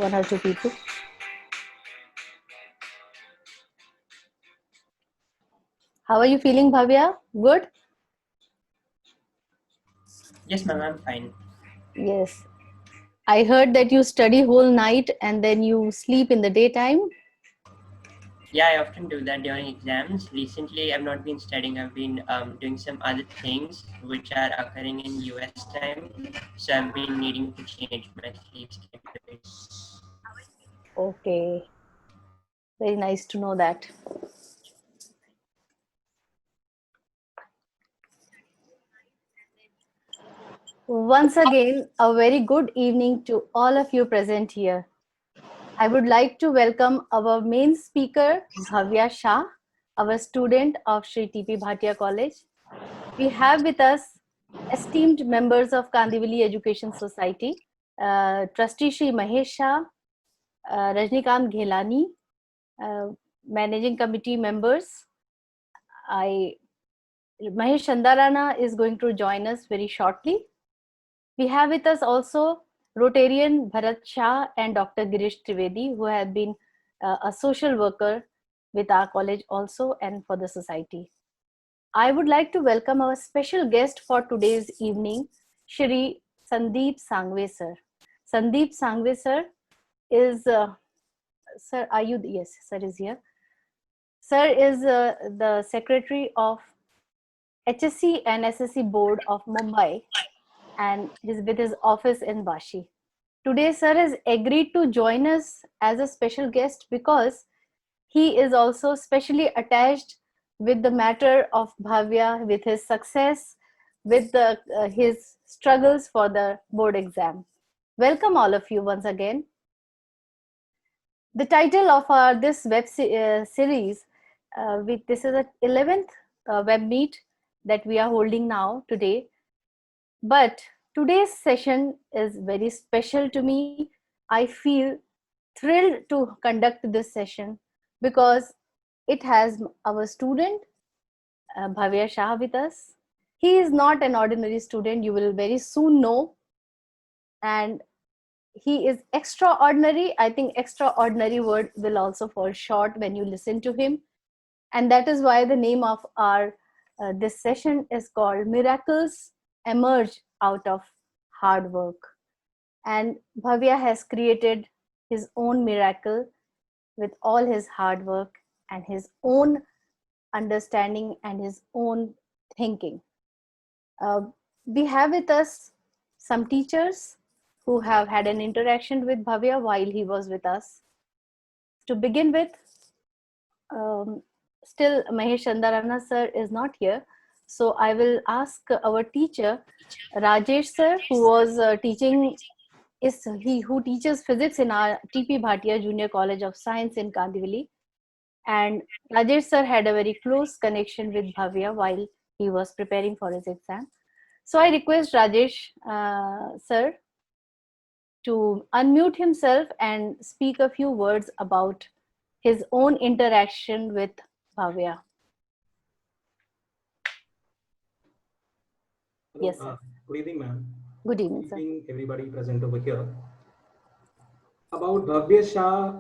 one or two people. How are you feeling, Bhavya? Good? Yes, ma'am, I'm fine. Yes. I heard that you study whole night and then you sleep in the daytime. Yeah, I often do that during exams. Recently, I've not been studying. I've been doing some other things which are occurring in US time. So I've been needing to change my sleep schedule. Okay. Very nice to know that. Once again, a very good evening to all of you present here. I would like to welcome our main speaker, Bhavya Shah, our student of Shri T.P. Bhatia College. We have with us esteemed members of Kandivali Education Society, Trustee Shri Mahesh Shah, Rajnikant Ghelani, uh, Managing Committee members. Mahesh Chandarana is going to join us very shortly. We have with us also Rotarian Bharat Shah and Dr. Girish Trivedi, who have been a social worker with our college also and for the society. I would like to welcome our special guest for today's evening, Shri Sandeep Sangve sir. Sandeep Sangve sir is, sir, are you, yes, sir is here. Sir is the secretary of HSC and SSC board of Mumbai and is with his office in Vashi. Today, sir has agreed to join us as a special guest because he is also specially attached with the matter of Bhavya, with his success, with his struggles for the board exam. Welcome all of you once again. The title of this series, this is the 11th web meet that we are holding now today. But today's session is very special to me. I feel thrilled to conduct this session because it has our student Bhavya Shah with us. He is not an ordinary student, you will very soon know. And he is extraordinary. I think extraordinary word will also fall short when you listen to him. And that is why the name of our this session is called Miracles Emerge Out of Hard Work. And Bhavya has created his own miracle with all his hard work and his own understanding and his own thinking. Uh, we have with us some teachers who have had an interaction with Bhavya while he was with us. To begin with, still Mahesh Chandarana sir is not here. So I will ask our teacher, Rajesh sir, who was teaching, is he who teaches physics in our TP Bhatia Junior College of Science in Kandivali. And Rajesh sir had a very close connection with Bhavya while he was preparing for his exam. So I request Rajesh sir to unmute himself and speak a few words about his own interaction with Bhavya. Hello, Yes, sir. good evening, ma'am. Good Good evening, sir. evening, everybody present over here. About Bhavya Shah,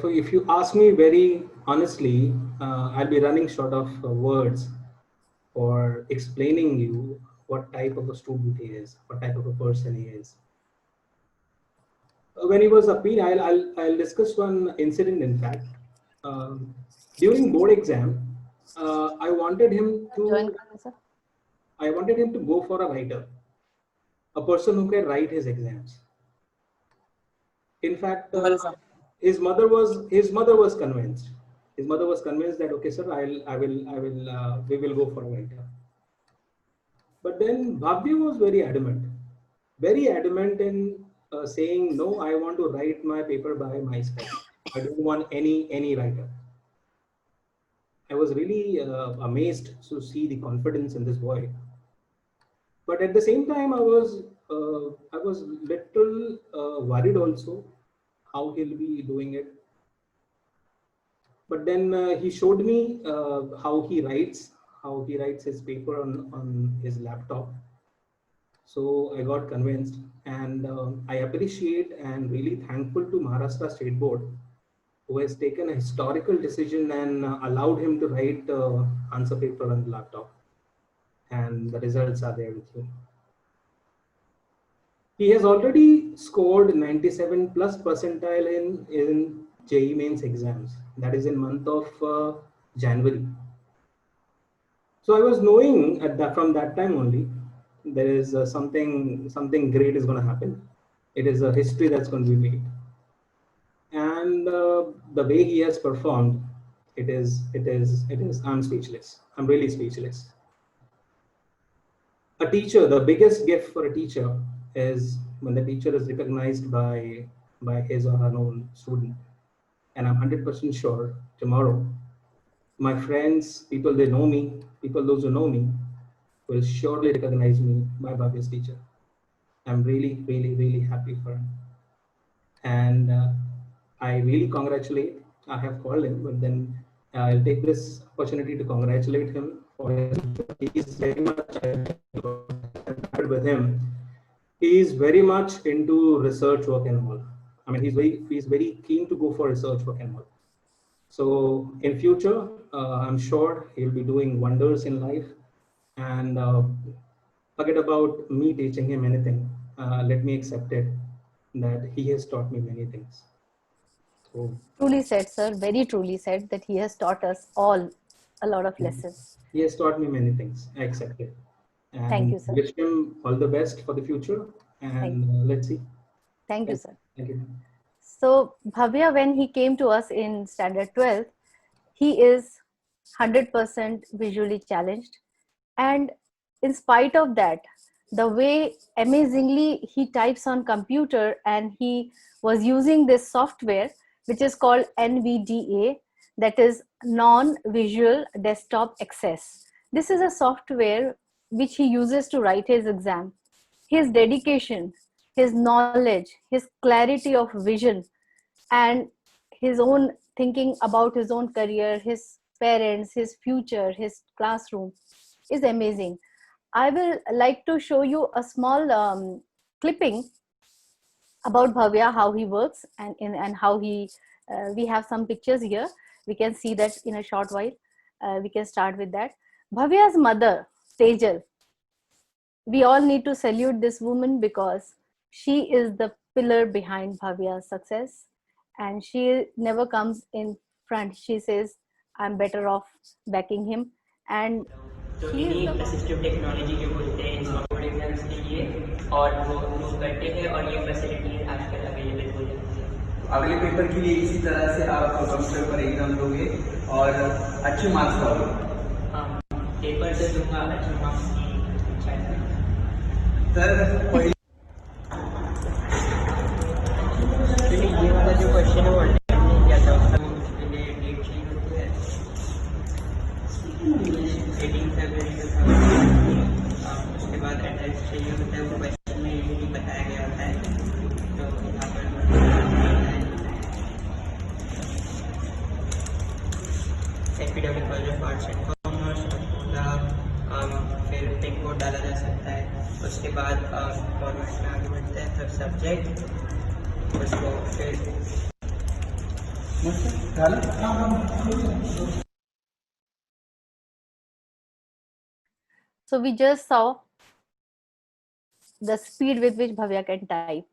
if you ask me very honestly, I'll be running short of words for explaining you what type of a student he is, what type of a person he is. When he was a teen, I'll discuss one incident. In fact, during board exam, I wanted him Join, to sir. I wanted him to go for a writer, a person who can write his exams. In fact, his mother was convinced. His mother was convinced that okay, sir, we will go for a writer. But then Bhavya was very adamant in saying no. I want to write my paper by myself. I don't want any writer. I was really amazed to see the confidence in this boy. But at the same time, I was little worried also how he'll be doing it. But then he showed me how he writes his paper on his laptop. So I got convinced, and I appreciate and really thankful to Maharashtra State Board, who has taken a historical decision and allowed him to write answer paper on the laptop, and the results are there with you. He has already scored 97 plus percentile in JEE mains exams. That is in month of January. So I was knowing at that, from that time only, there is something great is going to happen. It is a history that's going to be made, and the way he has performed, it is. I'm speechless. I'm really speechless. A teacher, the biggest gift for a teacher is when the teacher is recognized by his or her own student. And I'm 100% sure tomorrow, my friends, people they know me, people those who know me, will surely recognize me by Bhavya's teacher. I'm really, really, really happy for him. And I really congratulate. I have called him, but then I'll take this opportunity to congratulate him for his. He's very much with him. He is very much into research work and all. I mean, he's very keen to go for research work and all. So in future, I'm sure he'll be doing wonders in life. And forget about me teaching him anything. Let me accept it that he has taught me many things. So Truly said, sir. Very truly said that he has taught us all a lot of lessons. he has taught me many things. I accept it, Thank and you, sir. wish him all the best for the future. Thank And let's see. Thank you, sir. Thank you. So Bhavya, when he came to us in standard 12th, he is 100% visually challenged. And in spite of that, the way amazingly he types on computer, and he was using this software, which is called NVDA, that is non-visual desktop access. This is a software which he uses to write his exam. His dedication, his knowledge, his clarity of vision, and his own thinking about his own career, his parents, his future, his classroom is amazing. I will like to show you a small clipping about Bhavya, how he works, and how he. We have some pictures here. We can see that in a short while. We can start with that. Bhavya's mother, Tejal. We all need to salute this woman because she is the pillar behind Bhavya's success, and she never comes in front. She says, "I'm better off backing him," and तो she is इन्हीं the assistive technology जो बोलते हैं software exams के लिए और वो use करते हैं और ये फैसिलिटीज आजकल अवेलेबल हो जाती है। अगले पेपर के लिए इसी तरह से आप कंप्यूटर पर एग्जाम दोगे और अच्छे मार्क्स पाओगे। हाँ, पेपर से दूंगा अच्छे मार्क्स की शायद। सर ये वाला जो क्वेश्चन है वो अटेम्प्ट नहीं किया था, उसके लिए डेट चाहिए होती है 18 फरवरी 2000। उसके बाद एड्रेस चाहिए होता है, वो क्वेश्चन में यूजली बताया गया होता है। तो यहाँ पर epidemic college of arts and commerce फिर पिन कोड डाला जा सकता है। उसके बाद फॉर्मेट में आगे बढ़ता है, फिर सब्जेक्ट, उसको फिर So we just saw the speed with which Bhavya can type.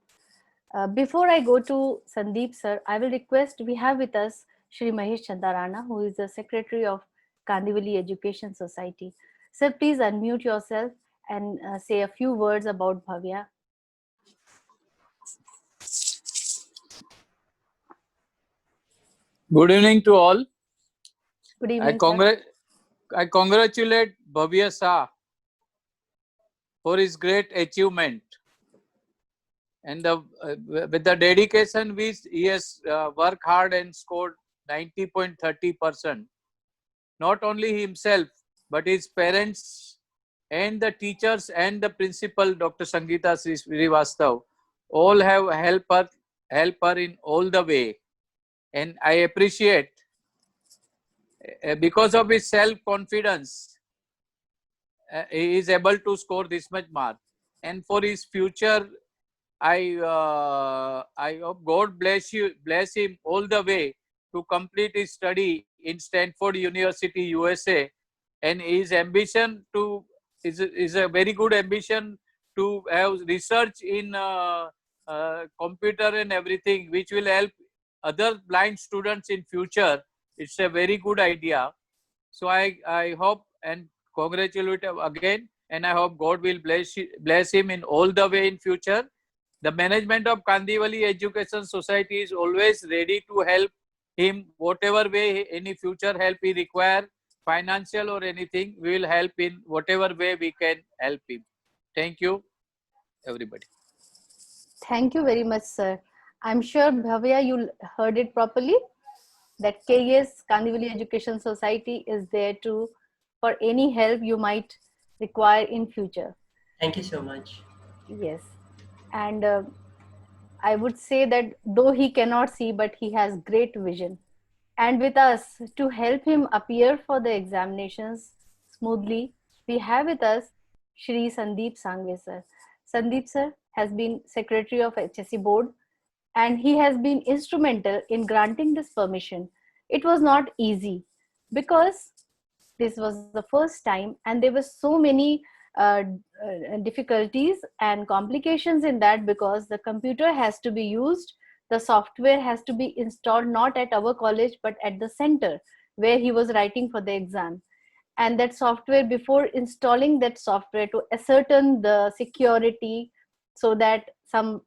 Before I go to Sandeep sir, I will request, we have with us Shri Mahesh Chandarana, who is the Secretary of Kandivali Education Society. Sir, please unmute yourself and say a few words about Bhavya. Good evening to all. Good evening, sir. I congratulate Bhavya Shah for his great achievement, and with the dedication which he has worked hard and scored 90.30%. Not only himself, but his parents and the teachers and the principal, Dr. Sangeeta Srivastav, all have helped her in all the way. And I appreciate, because of his self-confidence, he is able to score this much mark. and for his future, I hope God bless him all the way to complete his study in Stanford University, USA, and his ambition to is a very good ambition to have research in computer and everything, which will help other blind students in future. It's a very good idea. So I hope and congratulate him again, and I hope God will bless him in all the way in future. The management of Kandivali Education Society is always ready to help him whatever way any future help he require, financial or anything. We will help in whatever way we can help him. Thank you, everybody. Thank you very much, sir. I'm sure, Bhavya, you heard it properly, that KS, Kandivali Education Society, is there to for any help you might require in future. Thank you so much. Yes. And I would say that though he cannot see, but he has great vision. And with us to help him appear for the examinations smoothly, we have with us Shri Sandeep Sangve sir. Sandeep sir has been Secretary of HSC Board, and he has been instrumental in granting this permission. It was not easy because this was the first time and there were so many uh, difficulties and complications in that, because the computer has to be used, the software has to be installed not at our college but at the center where he was writing for the exam. And that software, before installing that software to ascertain the security so that some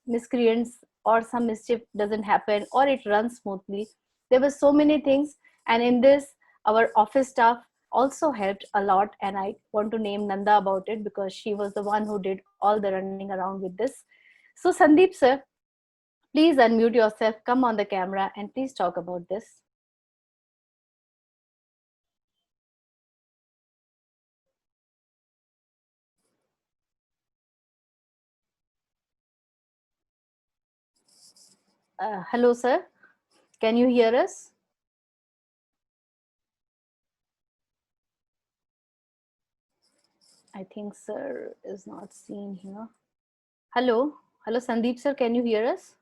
miscreants or some mischief doesn't happen or it runs smoothly, there were so many things. And in this, our office staff also helped a lot, and I want to name Nanda about it because she was the one who did all the running around with this. So Sandeep sir, please unmute yourself, come on the camera, and please talk about this. Hello sir, can you hear us? I think sir is not seen here. Hello, hello Sandeep sir, can you hear us?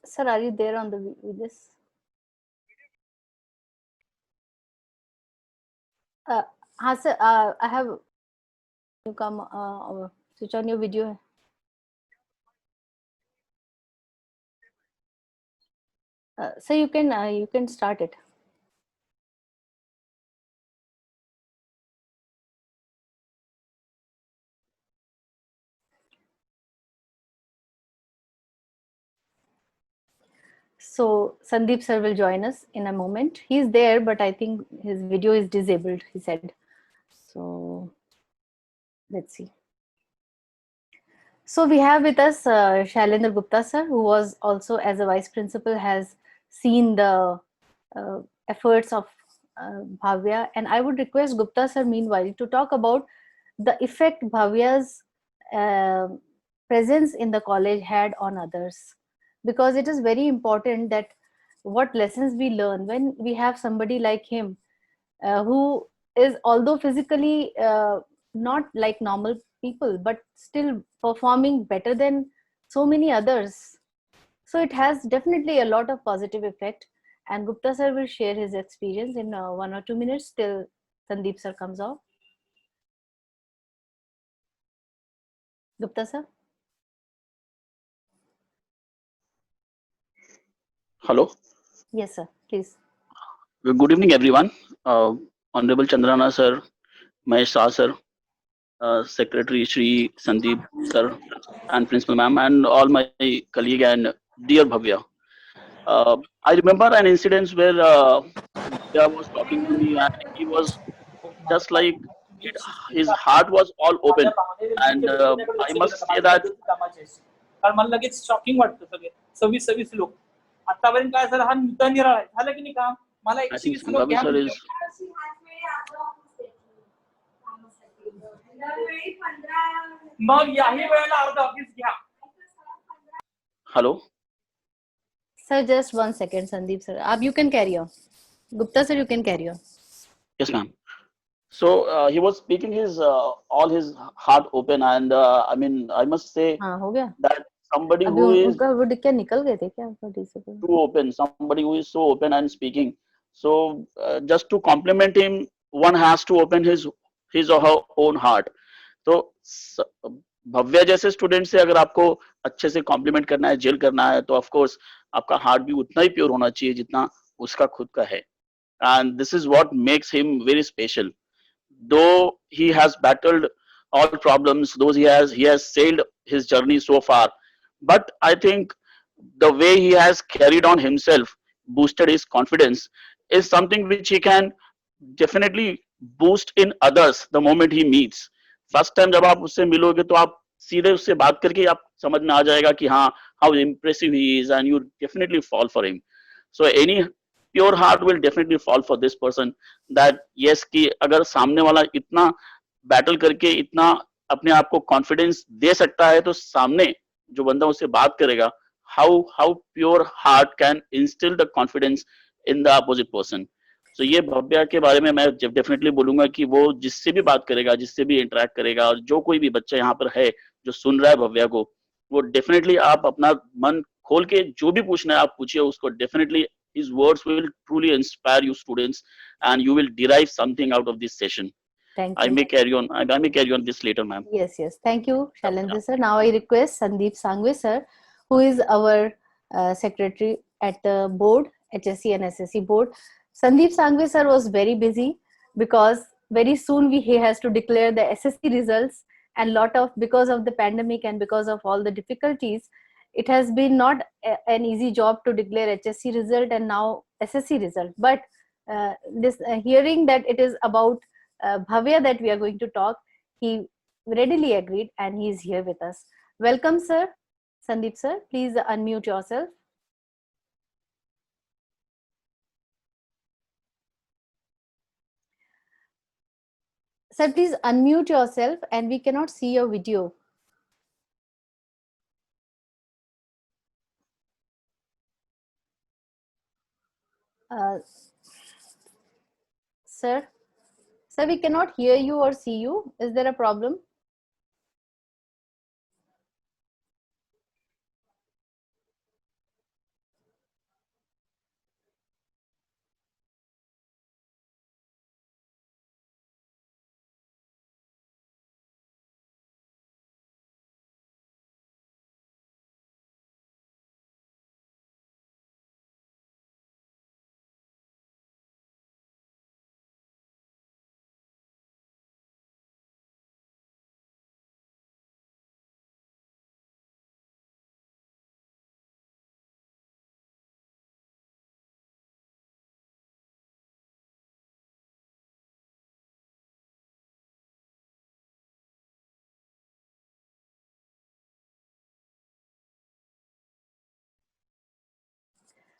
Sir, are you there on the with this? Sir, I have you come switch on your video. So you can start it. So Sandeep sir will join us in a moment. He's there, but I think his video is disabled, he said. So let's see. So we have with us Shailendra Gupta sir, who was also as a vice principal has seen the efforts of Bhavya. And I would request Gupta sir meanwhile to talk about the effect Bhavya's uh, presence in the college had on others, because it is very important that what lessons we learn when we have somebody like him, who is, although physically not like normal people, but still performing better than so many others. So it has definitely a lot of positive effect. And Gupta sir will share his experience in 1 or 2 minutes till Sandeep sir comes out. Gupta sir? Hello. Yes, sir. Please. Good evening, everyone. Honorable Chandran sir, Mahesh sir, Secretary Shri, Sandeep sir, and Principal ma'am, and all my colleague and dear Bhavya. I remember an incident where Bhavya was talking to me, and he was just like it, his heart was all open, and I must say that कारण मला लगेच shocking वाटतं सगळे 26 लोक आतापर्यंत काय झालं हा मुद्दा निराळा झालं की नाही काम मला I think 120 लोक Bhavya sir is मग याही वेळेला अर्ध ऑफिस घ्या Hello. Sir, just 1 second, Sandeep sir. You can carry on. Gupta sir, you can carry on. Yes, ma'am. So he was speaking his all his heart open, and I mean, I must say हाँ हो गया. that somebody अभी who is उनका वो क्या निकल गए थे क्या participant? too open, somebody who is so open and speaking. So just to compliment him, one has to open his or her own heart. तो भव्या जैसे स्टूडेंट से अगर आपको अच्छे से कॉम्प्लीमेंट करना है, जेल करना है, तो ऑफ कोर्स आपका हार्ट भी उतना ही प्योर होना चाहिए जितना उसका खुद का है. And this is what makes him very special. Though he has battled all problems, though he has sailed his journey so far, but I think the way he has carried on himself, boosted his confidence, is something which he can definitely boost in others the moment he meets. First time जब आप उससे मिलोगे तो आप सीधे उससे बात करके आप समझ में आ जाएगा कि हाँ, how impressive he is, and you definitely fall for him. So any pure heart will definitely fall for this person, that yes कि अगर सामने वाला इतना बैटल करके इतना अपने आप को कॉन्फिडेंस दे सकता है, तो सामने जो बंदा उससे बात करेगा, how pure heart can instil the confidence in the opposite person. तो ये भव्या के बारे में मैं डेफिनेटली बोलूंगा कि वो जिससे भी बात करेगा, जिससे भी इंटरेक्ट करेगा, और जो कोई भी बच्चा यहाँ पर है जो सुन रहा है भव्या को, वो डेफिनेटली आप अपना मन खोल के जो भी पूछना है आप पूछिए उसको. Definitely his words will truly inspire you students, and you will derive something out of this session. Thank I you. may carry on. I may carry on this later, ma'am. Yes, yes. Thank you, Shailendra sir. Now I request Sandeep Sangwe sir, who is our secretary at the board, HSC and SSC board. Sandeep Sangwe sir was very busy because very soon he has to declare the SSC results, and because of the pandemic and because of all the difficulties, it has been not an easy job to declare HSC result and now SSC result. But this hearing that it is about Bhavya that we are going to talk, he readily agreed and he is here with us. Welcome, sir. Sandeep sir, please unmute yourself. Sir, please unmute yourself, and we cannot see your video. Sir, we cannot hear you or see you. Is there a problem?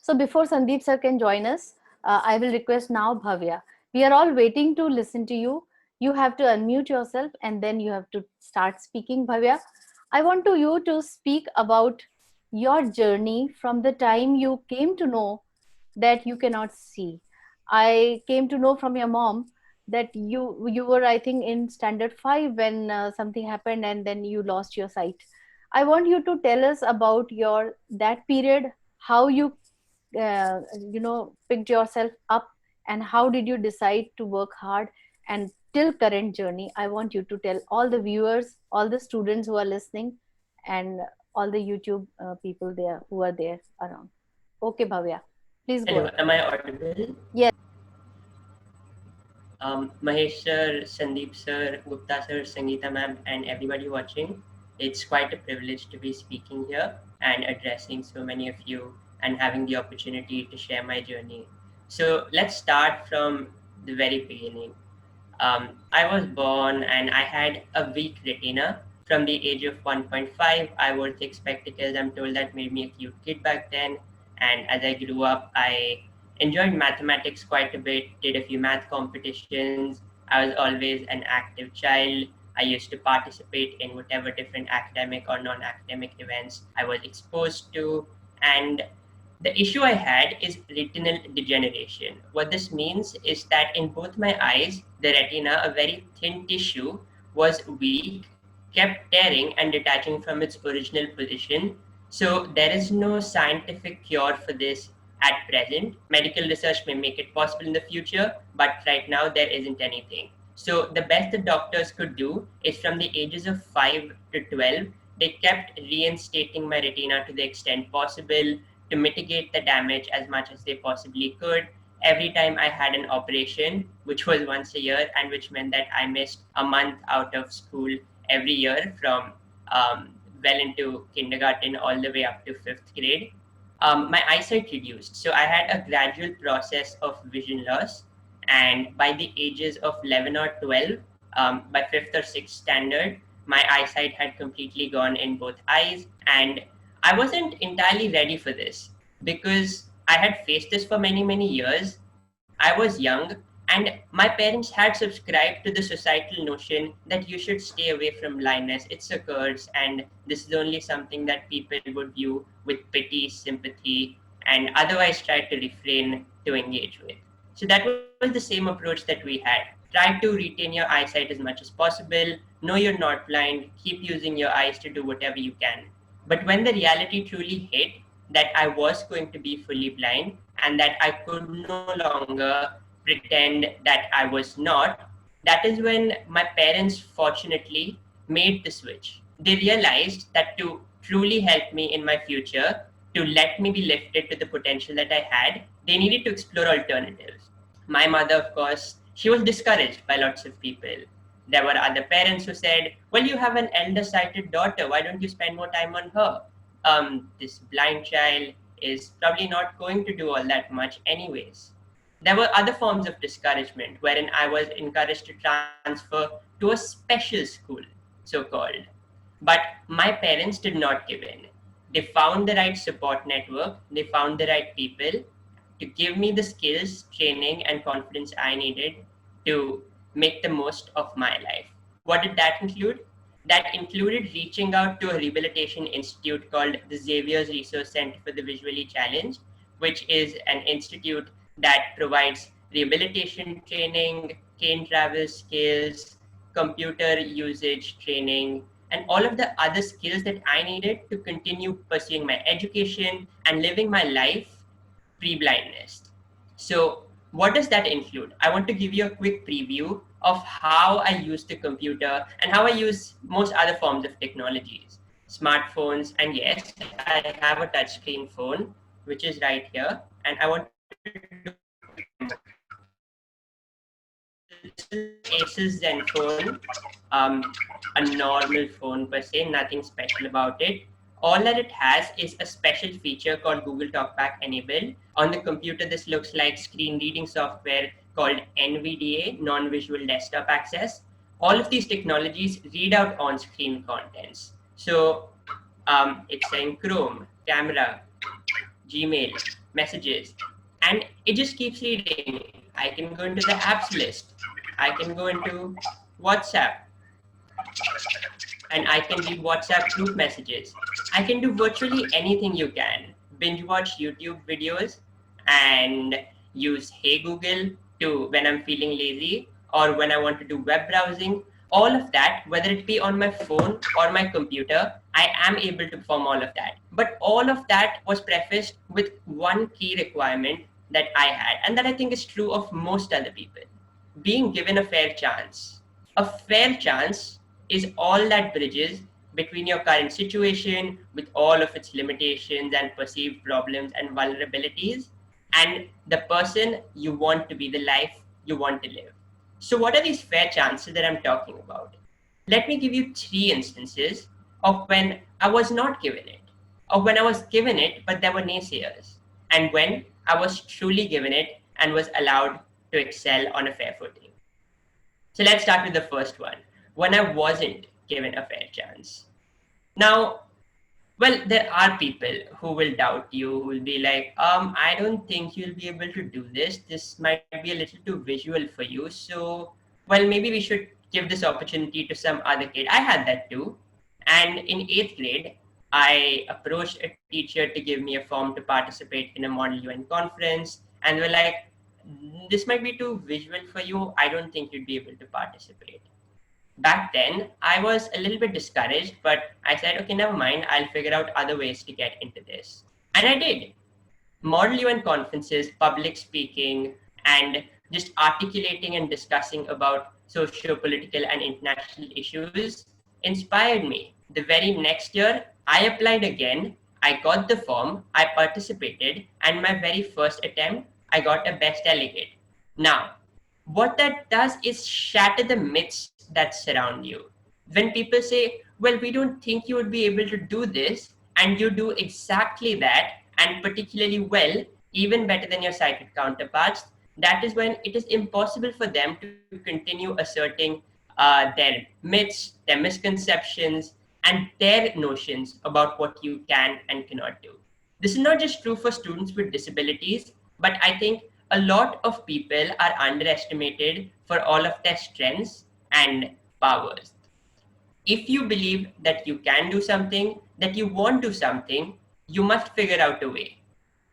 So before Sandeep sir can join us, I will request now Bhavya. We are all waiting to listen to you. You have to unmute yourself and then you have to start speaking, Bhavya. I want you to speak about your journey from the time you came to know that you cannot see. I came to know from your mom that you were, I think, in standard 5 when something happened and then you lost your sight. I want you to tell us about your that period, how you picked yourself up, and how did you decide to work hard, and till current journey. I want you to tell all the viewers, all the students who are listening, and all the YouTube people there who are there around. Okay, Bhavya, please go Hello, ahead. am I audible? Yes. Mahesh sir, Sandeep sir, Gupta sir, Sangeeta ma'am, and everybody watching. It's quite a privilege to be speaking here and addressing so many of you and having the opportunity to share my journey. So let's start from the very beginning. I was born and I had a weak retina. From the age of 1.5, I wore thick spectacles. I'm told that made me a cute kid back then. And as I grew up, I enjoyed mathematics quite a bit, did a few math competitions. I was always an active child. I used to participate in whatever different academic or non-academic events I was exposed to. And the issue I had is retinal degeneration. What this means is that in both my eyes, the retina, a very thin tissue, was weak, kept tearing and detaching from its original position. So there is no scientific cure for this at present. Medical research may make it possible in the future, but right now there isn't anything. So the best the doctors could do is from the ages of 5 to 12, they kept reinstating my retina to the extent possible to mitigate the damage as much as they possibly could. Every time I had an operation, which was once a year, and which meant that I missed a month out of school every year from well into kindergarten all the way up to 5th grade, my eyesight reduced. So I had a gradual process of vision loss. And by the ages of 11 or 12, by 5th or 6th standard, my eyesight had completely gone in both eyes. And I wasn't entirely ready for this because I had faced this for many, many years. I was young, and my parents had subscribed to the societal notion that you should stay away from blindness. It's a curse, and this is only something that people would view with pity, sympathy, and otherwise try to refrain to engage with. So that was the same approach that we had. Try to retain your eyesight as much as possible, know you're not blind, keep using your eyes to do whatever you can. But when the reality truly hit, that I was going to be fully blind and that I could no longer pretend that I was not, that is when my parents fortunately made the switch. They realized that to truly help me in my future, to let me be lifted to the potential that I had, they needed to explore alternatives. My mother, of course, she was discouraged by lots of people. There were other parents who said, well, you have an elder sighted daughter, why don't you spend more time on her? This blind child is probably not going to do all that much anyways. There were other forms of discouragement wherein I was encouraged to transfer to a special school, so called. But my parents did not give in. They found the right support network, they found the right people to give me the skills, training, and confidence I needed to make the most of my life. What did that include? That included reaching out to a rehabilitation institute called the Xavier's Resource Center for the Visually Challenged, which is an institute that provides rehabilitation training, cane travel skills, computer usage training, and all of the other skills that I needed to continue pursuing my education and living my life pre-blindness. So what does that include? I want to give you a quick preview of how I use the computer and how I use most other forms of technologies. Smartphones, and yes, I have a touchscreen phone, which is right here, and I want to do this is Asus Zenfone, a normal phone per se, nothing special about it. All that it has is a special feature called Google Talkback enabled. On the computer, this looks like screen reading software called NVDA, non-visual desktop access. All of these technologies read out on-screen contents. So it's saying Chrome, camera, Gmail, messages, and it just keeps reading. I can go into the apps list. I can go into WhatsApp, and I can read WhatsApp group messages. I can do virtually anything you can. Binge watch YouTube videos and use Hey Google to when I'm feeling lazy or when I want to do web browsing. All of that, whether it be on my phone or my computer, I am able to perform all of that. But all of that was prefaced with one key requirement that I had, and that I think is true of most other people: being given a fair chance. A fair chance is all that bridges between your current situation with all of its limitations and perceived problems and vulnerabilities and the person you want to be, the life you want to live. So what are these fair chances that I'm talking about? Let me give you 3 instances of when I was not given it, of when I was given it but there were naysayers, and when I was truly given it and was allowed to excel on a fair footing. So let's start with the first one, when I wasn't given a fair chance. Now, well, there are people who will doubt you, who will be like, I don't think you'll be able to do this. This might be a little too visual for you. So, well, maybe we should give this opportunity to some other kid. I had that too. And in 8th grade, I approached a teacher to give me a form to participate in a Model UN conference. And we're like, this might be too visual for you. I don't think you'd be able to participate. Back then, I was a little bit discouraged, but I said, okay, never mind. I'll figure out other ways to get into this. And I did. Model UN conferences, public speaking, and just articulating and discussing about socio-political and international issues inspired me. The very next year, I applied again, I got the form, I participated, and my very first attempt, I got a best delegate. Now, what that does is shatter the myths that surround you. When people say, well, we don't think you would be able to do this, and you do exactly that, and particularly well, even better than your sighted counterparts, that is when it is impossible for them to continue asserting their myths, their misconceptions, and their notions about what you can and cannot do. This is not just true for students with disabilities, but I think a lot of people are underestimated for all of their strengths and powers. If you believe that you can do something, that you want to do something, you must figure out a way.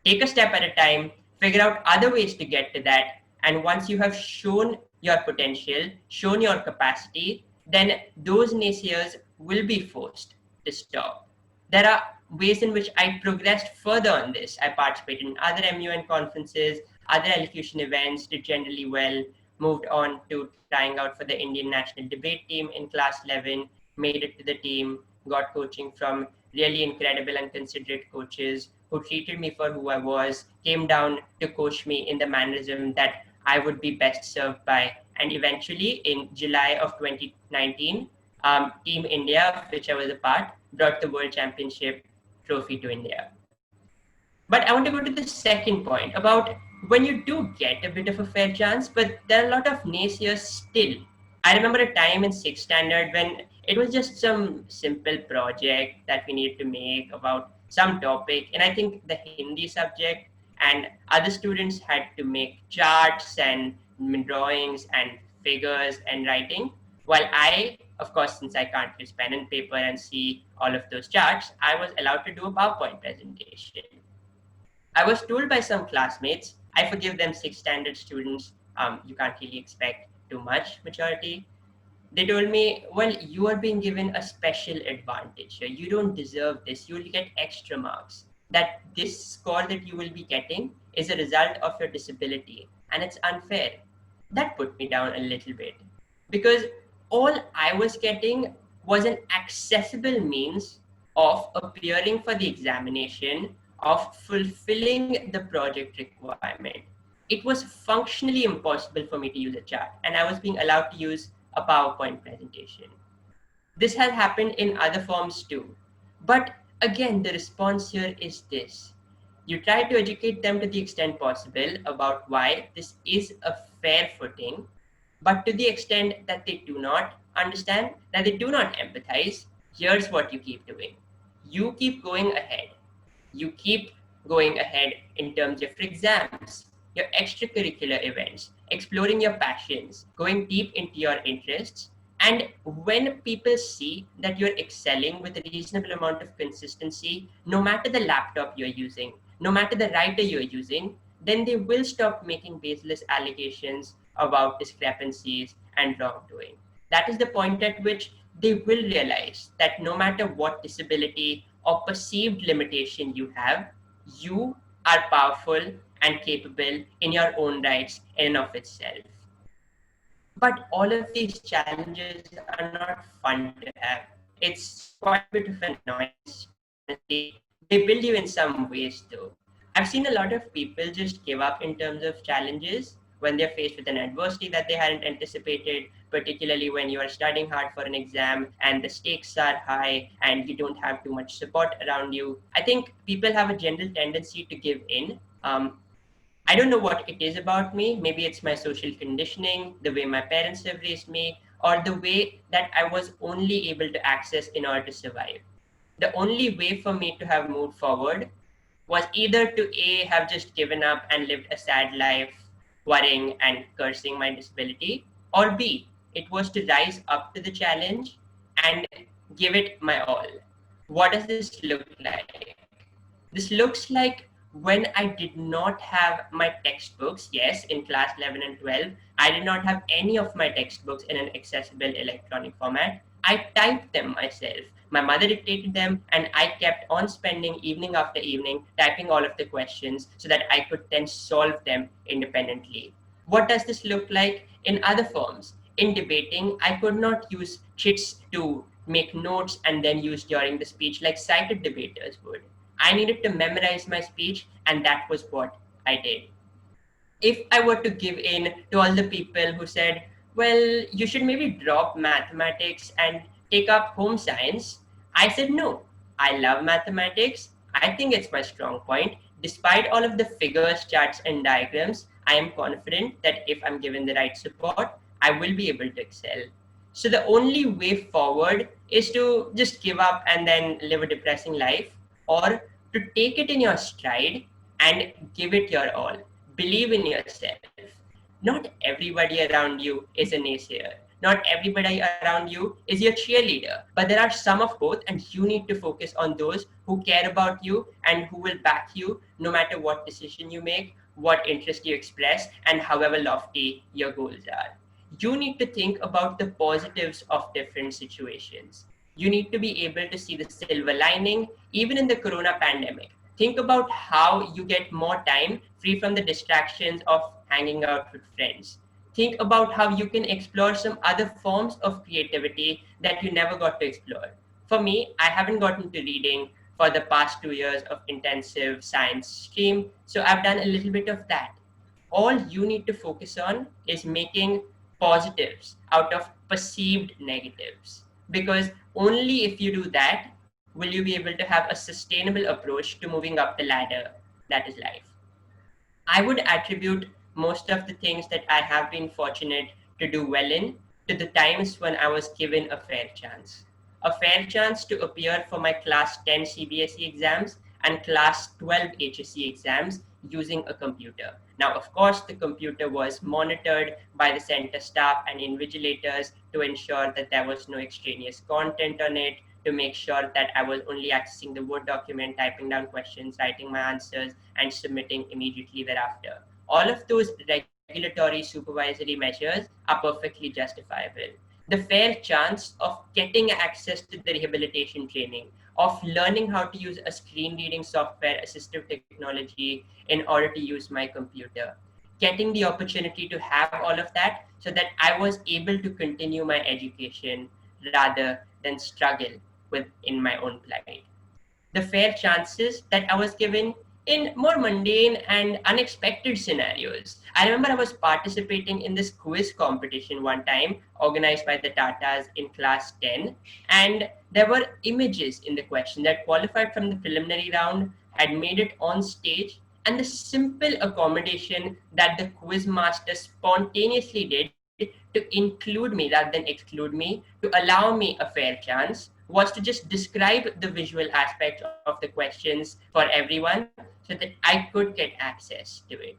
Take a step at a time, figure out other ways to get to that, and once you have shown your potential, shown your capacity, then those naysayers will be forced to stop. There are ways in which I progressed further on this. I participated in other MUN conferences, other elocution events, did generally well, moved on to trying out for the Indian national debate team in class 11, made it to the team, got coaching from really incredible and considerate coaches who treated me for who I was, came down to coach me in the mannerism that I would be best served by. And eventually in July of 2019, Team India, of which I was a part, brought the World Championship trophy to India. But I want to go to the second point about when you do get a bit of a fair chance, but there are a lot of naysayers still. I remember a time in 6th standard when it was just some simple project that we needed to make about some topic. And I think the Hindi subject and other students had to make charts and drawings and figures and writing. While I, of course, since I can't use pen and paper and see all of those charts, I was allowed to do a PowerPoint presentation. I was told by some classmates, I forgive them 6th standard students, you can't really expect too much maturity. They told me, well, you are being given a special advantage here. You don't deserve this. You will get extra marks. That this score that you will be getting is a result of your disability, and it's unfair. That put me down a little bit because all I was getting was an accessible means of appearing for the examination, of fulfilling the project requirement. It was functionally impossible for me to use a chart, and I was being allowed to use a PowerPoint presentation. This has happened in other forms too. But again, the response here is this. You try to educate them to the extent possible about why this is a fair footing, but to the extent that they do not understand, that they do not empathize, here's what you keep doing. You keep going ahead. You keep going ahead in terms of your exams, your extracurricular events, exploring your passions, going deep into your interests. And when people see that you're excelling with a reasonable amount of consistency, no matter the laptop you're using, no matter the writer you're using, then they will stop making baseless allegations about discrepancies and wrongdoing. That is the point at which they will realize that no matter what disability or perceived limitation you have, you are powerful and capable in your own rights in and of itself. But all of these challenges are not fun to have. It's quite a bit of annoyance. They build you in some ways too. I've seen a lot of people just give up in terms of challenges when they're faced with an adversity that they hadn't anticipated, particularly when you are studying hard for an exam and the stakes are high and you don't have too much support around you. I think people have a general tendency to give in. I don't know what it is about me. Maybe it's my social conditioning, the way my parents have raised me, or the way that I was only able to access in order to survive. The only way for me to have moved forward was either to A, have just given up and lived a sad life, worrying and cursing my disability, or B, It was to rise up to the challenge and give it my all. What does this look like? This looks like when I did not have my textbooks. Yes, in class 11 and 12, I did not have any of my textbooks in an accessible electronic format. I typed them myself. My mother dictated them, and I kept on spending evening after evening typing all of the questions so that I could then solve them independently. What does this look like in other forms? In debating, I could not use chits to make notes and then use during the speech like sighted debaters would. I needed to memorize my speech, and that was what I did. If I were to give in to all the people who said, well, you should maybe drop mathematics and take up home science, I said no. I love mathematics. I think it's my strong point. Despite all of the figures, charts, and diagrams, I am confident that if I'm given the right support, I will be able to excel. So the only way forward is to just give up and then live a depressing life, or to take it in your stride and give it your all. Believe in yourself. Not everybody around you is a naysayer. Not everybody around you is your cheerleader, but there are some of both, and you need to focus on those who care about you and who will back you no matter what decision you make, what interest you express, and however lofty your goals are. You need to think about the positives of different situations. You need to be able to see the silver lining, even in the corona pandemic. Think about how you get more time free from the distractions of hanging out with friends. Think about how you can explore some other forms of creativity that you never got to explore. For me, I haven't gotten to reading for the past 2 years of intensive science stream, so I've done a little bit of that. All you need to focus on is making positives out of perceived negatives, because only if you do that will you be able to have a sustainable approach to moving up the ladder that is life. I would attribute most of the things that I have been fortunate to do well in to the times when I was given a fair chance. A fair chance to appear for my class 10 CBSE exams and class 12 HSC exams using a computer. Now, of course, the computer was monitored by the center staff and invigilators to ensure that there was no extraneous content on it, to make sure that I was only accessing the Word document, typing down questions, writing my answers, and submitting immediately thereafter. All of those regulatory supervisory measures are perfectly justifiable. The fair chance of getting access to the rehabilitation training, of learning how to use a screen reading software, assistive technology in order to use my computer, getting the opportunity to have all of that so that I was able to continue my education rather than struggle in my own plight. The fair chances that I was given in more mundane and unexpected scenarios. I remember I was participating in this quiz competition one time organized by the Tatas in class 10, and there were images in the question that qualified from the preliminary round, had made it on stage, and the simple accommodation that the quiz master spontaneously did to include me rather than exclude me, to allow me a fair chance, was to just describe the visual aspect of the questions for everyone so that I could get access to it.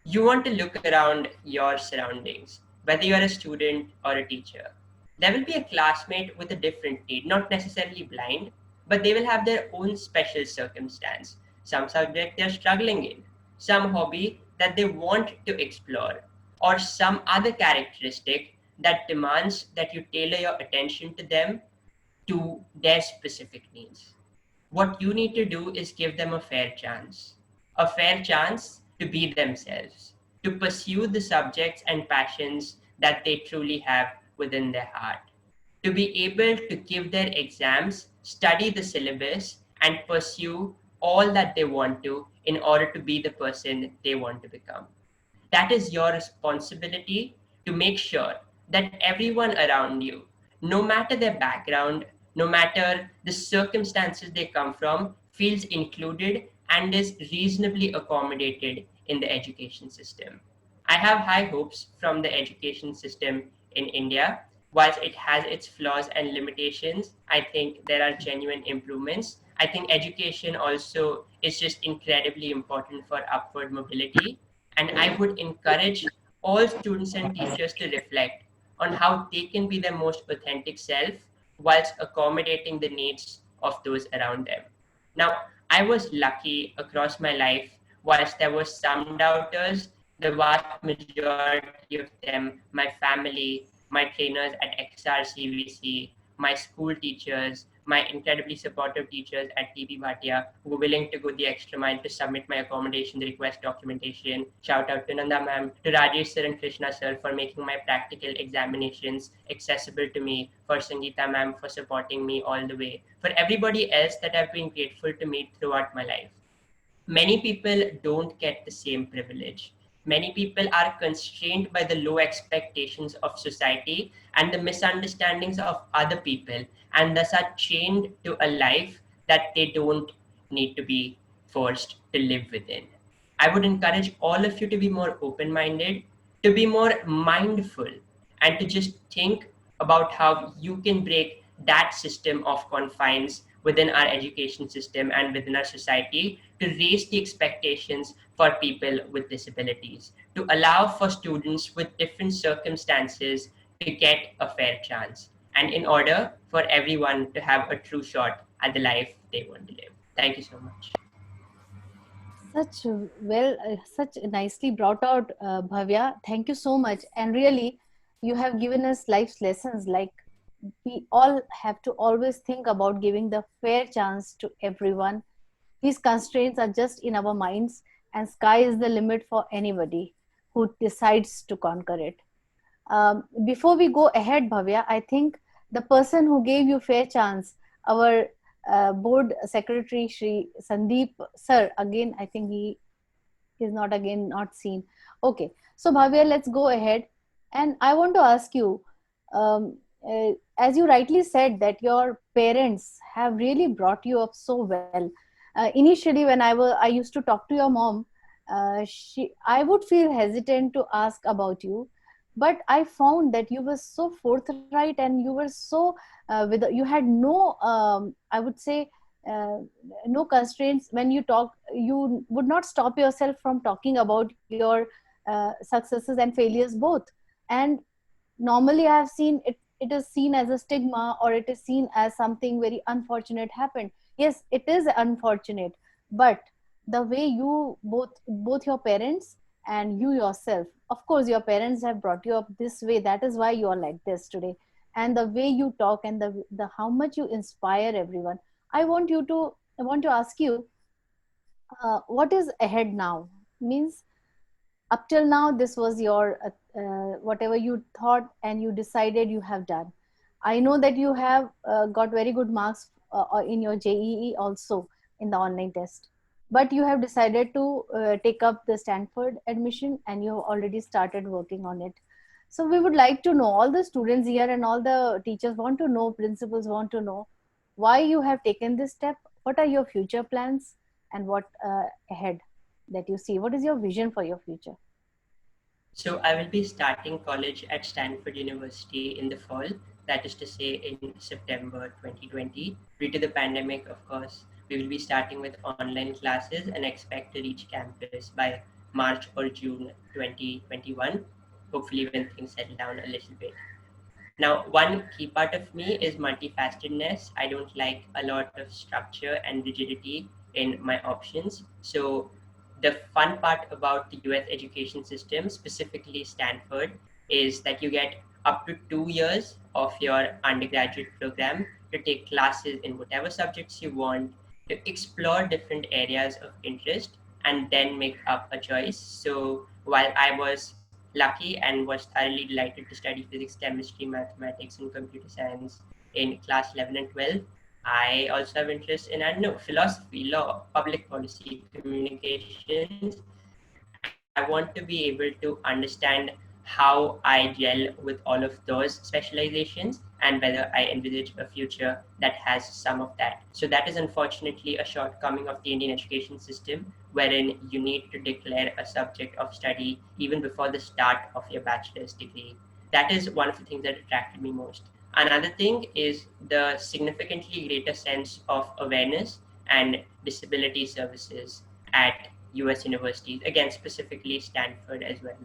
You want to look around your surroundings, whether you're a student or a teacher. There will be a classmate with a different need, not necessarily blind, but they will have their own special circumstance, some subject they're struggling in, some hobby that they want to explore, or some other characteristic that demands that you tailor your attention to them to their specific needs. What you need to do is give them a fair chance to be themselves, to pursue the subjects and passions that they truly have within their heart, to be able to give their exams, study the syllabus, and pursue all that they want to in order to be the person they want to become. That is your responsibility, to make sure that everyone around you, no matter their background, no matter the circumstances they come from, feels included and is reasonably accommodated in the education system. I have high hopes from the education system in India. Whilst it has its flaws and limitations, I think there are genuine improvements. I think education also is just incredibly important for upward mobility. And I would encourage all students and teachers to reflect on how they can be their most authentic self whilst accommodating the needs of those around them. Now, I was lucky across my life, whilst there were some doubters, the vast majority of them, my family, my trainers at XRCVC, my school teachers, my incredibly supportive teachers at TP Bhatia, who were willing to go the extra mile to submit my accommodation, the request documentation. Shout out to Nanda ma'am, to Rajesh sir and Krishna sir for making my practical examinations accessible to me, for Sangeeta ma'am for supporting me all the way, for everybody else that I've been grateful to meet throughout my life. Many people don't get the same privilege. Many people are constrained by the low expectations of society and the misunderstandings of other people, and thus are chained to a life that they don't need to be forced to live within. I would encourage all of you to be more open minded, to be more mindful, and to just think about how you can break that system of confines within our education system and within our society to raise the expectations for people with disabilities, to allow for students with different circumstances to get a fair chance, and in order for everyone to have a true shot at the life they want to live. Thank you so much. Such nicely brought out, Bhavya. Thank you so much. And really, you have given us life's lessons. Like, we all have to always think about giving the fair chance to everyone. These constraints are just in our minds, and sky is the limit for anybody who decides to conquer it. Before we go ahead, Bhavya, I think the person who gave you fair chance, our board secretary, Shri Sandeep sir, again, I think he is not seen. Okay, so Bhavya, let's go ahead. And I want to ask you, as you rightly said, that your parents have really brought you up so well. Initially, when I used to talk to your mom, I would feel hesitant to ask about you, but I found that you were so forthright and you were so you had no, I would say, uh, no constraints. When you talk, you would not stop yourself from talking about your successes and failures both. And normally I have seen it is seen as a stigma, or it is seen as something very unfortunate happened. Yes, it is unfortunate, but the way you both your parents and you yourself, of course your parents have brought you up this way, that is why you are like this today. And the way you talk, and the how much you inspire everyone. I want to ask you, what is ahead now? Means, up till now this was your whatever you thought and you decided, you have done. I know that you have got very good marks in your JEE also, in the online test, but you have decided to take up the Stanford admission, and you have already started working on it. So we would like to know, all the students here and all the teachers want to know, principals want to know, why you have taken this step, what are your future plans, and what ahead that you see, what is your vision for your future? So I will be starting college at Stanford University in the fall, that is to say in September 2020. Due to the pandemic, of course, we will be starting with online classes and expect to reach campus by March or June 2021, hopefully when things settle down a little bit. Now, one key part of me is multifacetedness. I don't like a lot of structure and rigidity in my options. So the fun part about the US education system, specifically Stanford, is that you get up to 2 years of your undergraduate program to take classes in whatever subjects you want, to explore different areas of interest, and then make up a choice. So while I was lucky and was thoroughly delighted to study physics, chemistry, mathematics, and computer science in class 11 and 12, I also have interest in, I don't know, philosophy, law, public policy, communications. I want to be able to understand how I gel with all of those specializations and whether I envisage a future that has some of that. So that is unfortunately a shortcoming of the Indian education system, wherein you need to declare a subject of study even before the start of your bachelor's degree. That is one of the things that attracted me most. Another thing is the significantly greater sense of awareness and disability services at US universities, again, specifically Stanford as well.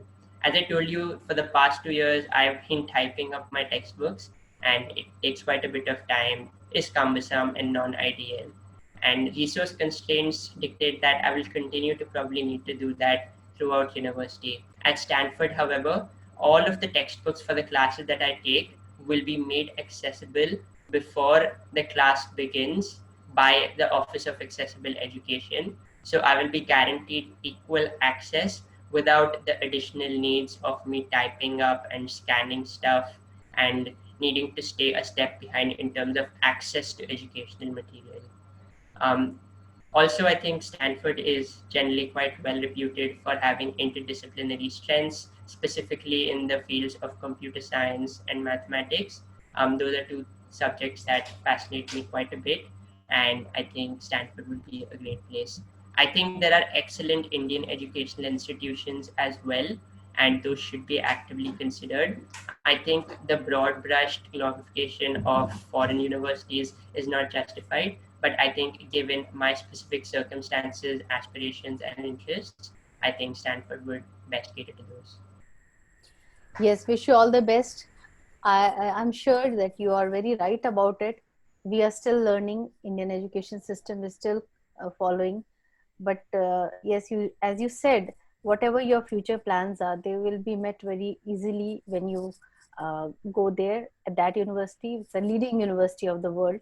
As I told you, for the past 2 years, I've been typing up my textbooks, and it takes quite a bit of time, is cumbersome and non-ideal. And resource constraints dictate that I will continue to probably need to do that throughout university. At Stanford, however, all of the textbooks for the classes that I take will be made accessible before the class begins by the Office of Accessible Education. So I will be guaranteed equal access without the additional needs of me typing up and scanning stuff and needing to stay a step behind in terms of access to educational material. Um, Also, I think Stanford is generally quite well reputed for having interdisciplinary strengths, specifically in the fields of computer science and mathematics. Those are two subjects that fascinate me quite a bit, and I think Stanford would be a great place. I think there are excellent Indian educational institutions as well, and those should be actively considered. I think the broad brushed glorification of foreign universities is not justified, but I think given my specific circumstances, aspirations, and interests, I think Stanford would best cater to those. Yes, wish you all the best. I'm sure that you are very right about it. We are still learning. Indian education system is still following. But yes, you, as you said, whatever your future plans are, they will be met very easily when you go there at that university. It's a leading university of the world.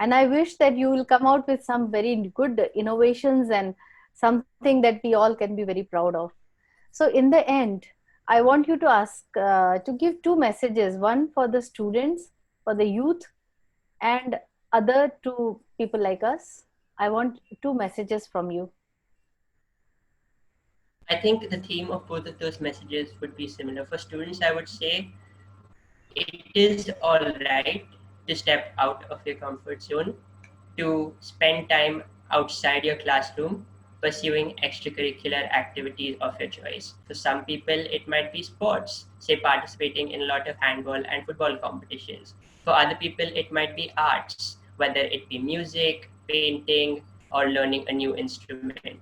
And I wish that you will come out with some very good innovations and something that we all can be very proud of. So, in the end, I want you to ask to give two messages, one for the students, for the youth, and other to people like us. I want two messages from you. I think the theme of both of those messages would be similar. For students, I would say it is all right to step out of your comfort zone, to spend time outside your classroom pursuing extracurricular activities of your choice. For some people, it might be sports, say participating in a lot of handball and football competitions. For other people, it might be arts, whether it be music, painting, or learning a new instrument.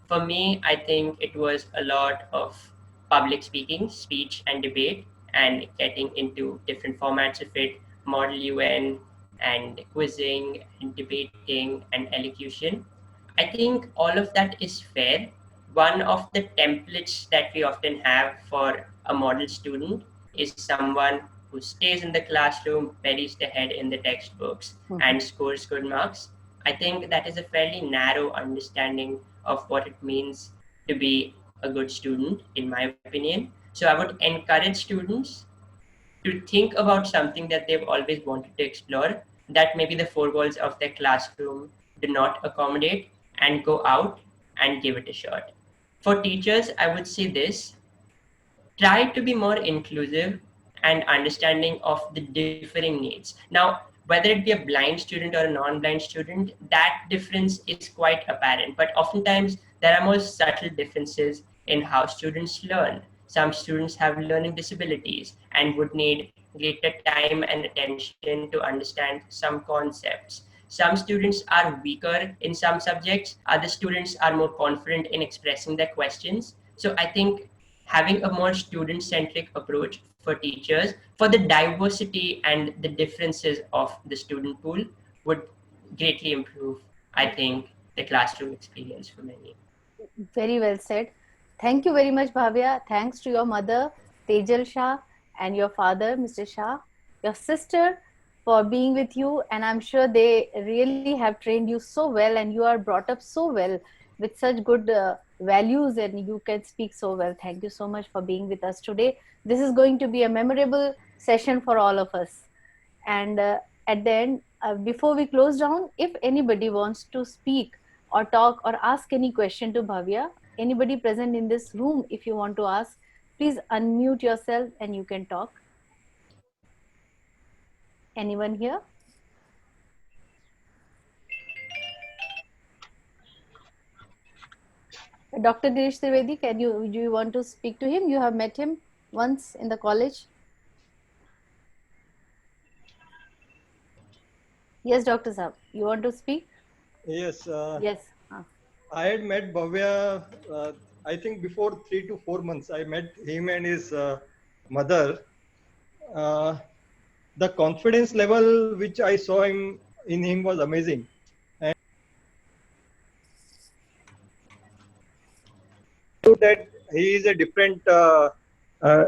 For me, I think it was a lot of public speaking, speech, and debate, and getting into different formats of it, model UN, and quizzing, and debating, and elocution. I think all of that is fair. One of the templates that we often have for a model student is someone who stays in the classroom, buries the head in the textbooks, and scores good marks. I think that is a fairly narrow understanding of what it means to be a good student, in my opinion. So I would encourage students to think about something that they've always wanted to explore, that maybe the four walls of their classroom do not accommodate, and go out and give it a shot. For teachers, I would say this: try to be more inclusive and understanding of the differing needs. Now, whether it be a blind student or a non-blind student, that difference is quite apparent, but oftentimes there are more subtle differences in how students learn. Some students have learning disabilities and would need greater time and attention to understand some concepts. Some students are weaker in some subjects, other students are more confident in expressing their questions. So I think having a more student-centric approach for teachers, for the diversity and the differences of the student pool, would greatly improve, I think, the classroom experience for many. Very well said. Thank you very much, Bhavya. Thanks to your mother, Tejal Shah, and your father, Mr. Shah, your sister, for being with you. And I'm sure they really have trained you so well, and you are brought up so well with such good values, and you can speak so well. Thank you so much for being with us today. This is going to be a memorable session for all of us. And at the end, before we close down, if anybody wants to speak or talk or ask any question to Bhavya, anybody present in this room, if you want to ask, please unmute yourself and you can talk. Anyone here? Dr. Girish Trivedi, do you want to speak to him? You have met him once in the college. Yes, Dr. Saab, you want to speak? Yes. Yes. I had met Bhavya I think before 3 to 4 months, I met him and his mother. Uh, the confidence level which I saw in him was amazing. And that he is a different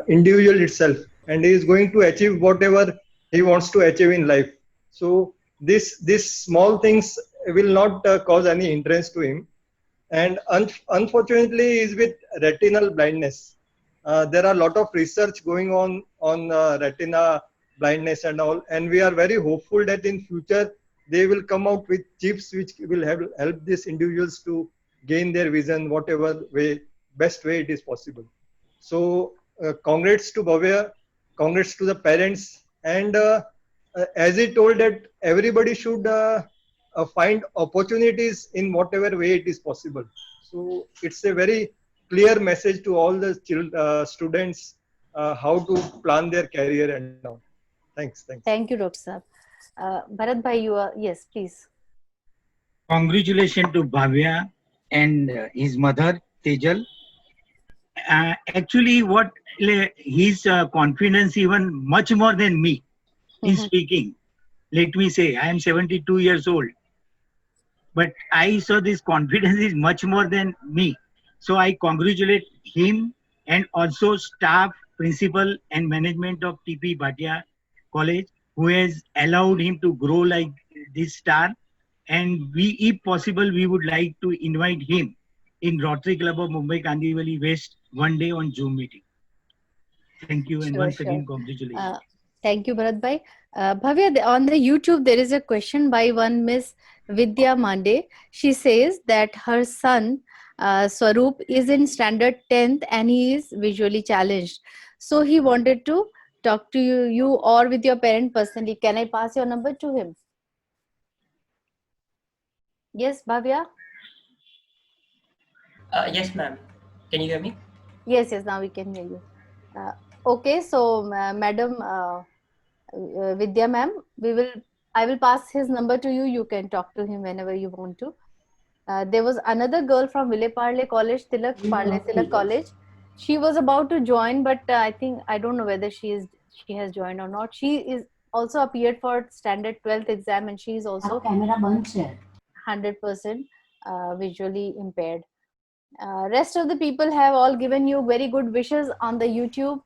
individual itself, and he is going to achieve whatever he wants to achieve in life. So this small things will not cause any hindrance to him. And unfortunately, is with retinal blindness. There are a lot of research going on retina blindness and all, and we are very hopeful that in future they will come out with chips which will help these individuals to gain their vision, whatever way, best way it is possible. So, congrats to Bhavya, congrats to the parents, and as he told that everybody should find opportunities in whatever way it is possible. So it's a very clear message to all the students how to plan their career and all. Thanks. Thank you, Dr. Saab. Bharat bhai, you are, yes, please. Congratulations to Bhavya and his mother, Tejal. Actually, what his confidence even much more than me in speaking. Let me say, I am 72 years old, but I saw this confidence is much more than me. So I congratulate him and also staff, principal and management of TP Bhatia College, who has allowed him to grow like this star. And we, if possible, we would like to invite him in Rotary Club of Mumbai Kandivali West one day on Zoom meeting. Thank you, and Sure, once sure. again, congratulations. Thank you, Bharat bhai. Bhavya, on the YouTube, there is a question by one Miss Vidya Mande. She says that her son, Swaroop, is in standard 10th and he is visually challenged. So he wanted to talk to you or with your parent personally. Can I pass your number to him? Yes, Bhavya? Yes, ma'am. Can you hear me? Yes, now we can hear you. Okay, so Madam Vidya ma'am, I will pass his number to you. You can talk to him whenever you want to. There was another girl from Vile Parle College, Tilak College. She was about to join, but I don't know whether she has joined or not. She is also appeared for standard 12th exam, and she is also 100% visually impaired. Rest of the people have all given you very good wishes on the YouTube.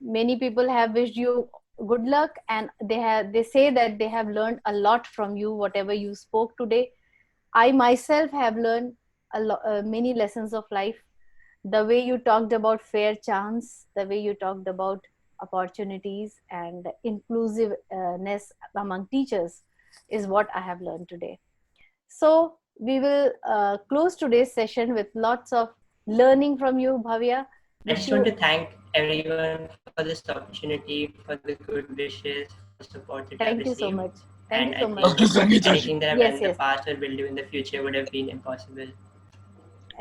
Many people have wished you good luck, and they say that they have learned a lot from you, whatever you spoke today. I myself have learned many lessons of life. The way you talked about fair chance, the way you talked about opportunities and inclusiveness among teachers is what I have learned today. So we will close today's session with lots of learning from you, Bhavya. I just want to thank everyone for this opportunity, for the good wishes, for the support that I've Thank you received. so much. And Thank you so I much. think anything that I've done in the Yes. past or will do in the future would have been impossible.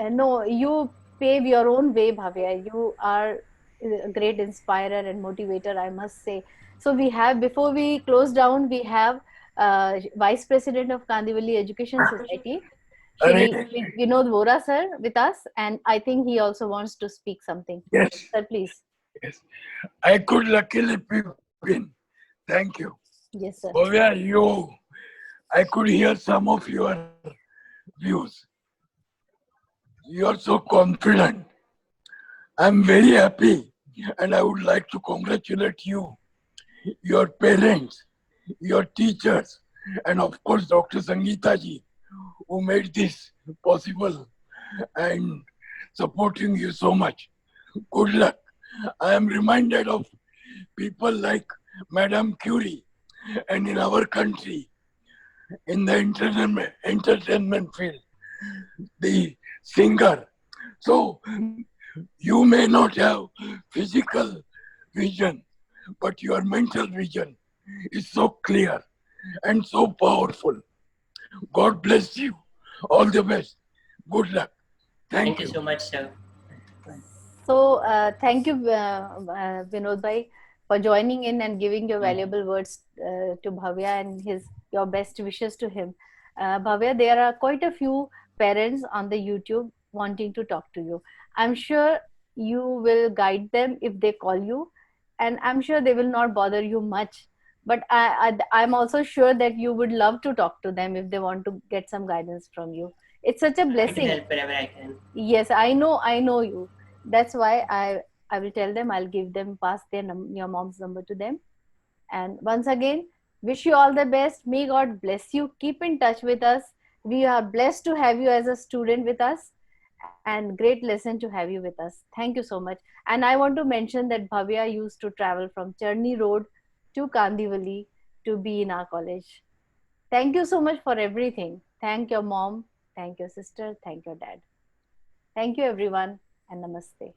No, you pave your own way, Bhavya. You are a great inspirer and motivator, I must say. So we have, before we close down, we have Vice President of Kandivali Education Society, Shri Vinod Vora sir with us, and I think he also wants to speak something. Yes. Sir, please. Yes. I could luckily win. Thank you. Yes, sir. Bhavya, I could hear some of your views. You are so confident. I'm very happy, and I would like to congratulate you, your parents, your teachers, and of course Dr. Sangeeta ji, who made this possible and supporting you so much. Good luck. I am reminded of people like Madame Curie, and in our country, in the entertainment field, the singer. So you may not have physical vision, but your mental vision is so clear and so powerful. God bless you. All the best. Good luck. Thank you so much, sir. So thank you, Vinod bhai, for joining in and giving your valuable words to Bhavya and your best wishes to him. Bhavya, there are quite a few parents on the YouTube wanting to talk to you. I'm sure you will guide them if they call you, and I'm sure they will not bother you much. But I'm also sure that you would love to talk to them if they want to get some guidance from you. It's such a Happy to blessing. help wherever I can. Yes, I know you. That's why I will tell them. I'll give them pass your mom's number to them. And once again, wish you all the best. May God bless you. Keep in touch with us. We are blessed to have you as a student with us, and great lesson to have you with us. Thank you so much. And I want to mention that Bhavya used to travel from Charni Road to Kandivali to be in our college. Thank you so much for everything. Thank your mom, thank your sister, thank your dad. Thank you everyone, and namaste.